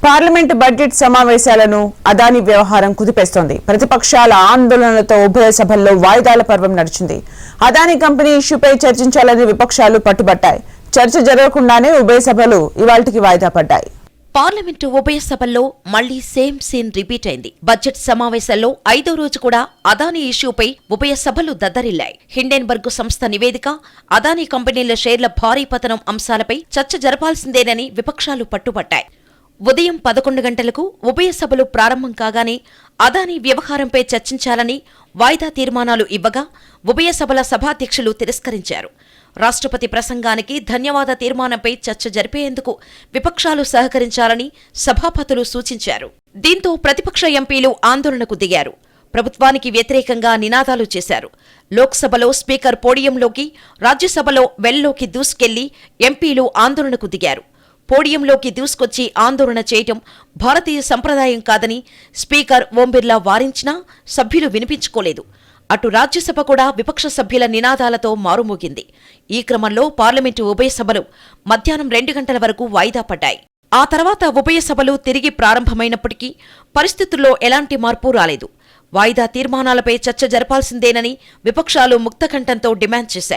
Parliament budget సమావేశాలను అదానీ వ్యవహారం కుదిపేస్తోంది. ప్రతిపక్షాల ఆందోళనలతో ఉభయ సభల్లో వాయిదాల పర్వం నడిచింది. అదానీ కంపెనీ ఇష్యూపై చర్చించాలని విపక్షాలు పట్టుబట్టాయి. చర్చ జరగకుండానే ఉభయ సభలు ఇవాళ్టికి వాయిదా పడ్డాయి. పార్లమెంటు ఉభయ సభల్లో మళ్లీ సేమ్ సీన్ రిపీట్ అయింది. బడ్జెట్ సమావేశాల్లో 5వ రోజు కూడా అదానీ ఇష్యూపై ఉభయ సభలు దద్దరిల్లాయి. హిండెన్బర్గ్ సంస్థ నివేదిక, అదానీ కంపెనీల షేర్ల భారీ పతనం అంశాలపై చర్చ జరపాల్సిందేనని విపక్షాలు పట్టుబట్టాయి. ఉదయం 11 గంటలకు ఉభయ సభలు ప్రారంభం కాగానే అదానీ వ్యవహారంపై చర్చించాలని వాయిదా తీర్మానాలు ఇవ్వగా ఉభయ సభల సభాధ్యక్షులు తిరస్కరించారు. రాష్ట్రపతి ప్రసంగానికి ధన్యవాద తీర్మానంపై చర్చ జరిపేందుకు విపక్షాలు సహకరించాలని సభాపతులు సూచించారు. దీంతో ప్రతిపక్ష ఎంపీలు ఆందోళనకు దిగారు. ప్రభుత్వానికి వ్యతిరేకంగా నినాదాలు చేశారు. లోక్సభలో స్పీకర్ పోడియంలోకి, రాజ్యసభలో వెల్లోకి దూసుకెళ్లి ఎంపీలు ఆందోళనకు దిగారు. పోడియంలోకి దూసుకొచ్చి ఆందోళన చేయటం భారతీయ సంప్రదాయం కాదని స్పీకర్ ఓం బిర్లా వారించినా సభ్యులు వినిపించుకోలేదు. అటు రాజ్యసభ కూడా విపక్ష సభ్యుల నినాదాలతో మారుమోగింది. ఈ క్రమంలో పార్లమెంటు ఉభయ సభలు మధ్యాహ్నం 2 గంటల వరకు వాయిదా పడ్డాయి. ఆ తర్వాత ఉభయ సభలు తిరిగి ప్రారంభమైనప్పటికీ పరిస్థితుల్లో ఎలాంటి మార్పు రాలేదు. వాయిదా తీర్మానాలపై చర్చ జరపాల్సిందేనని విపక్షాలు ముక్తకంఠంతో డిమాండ్ చేశాయి.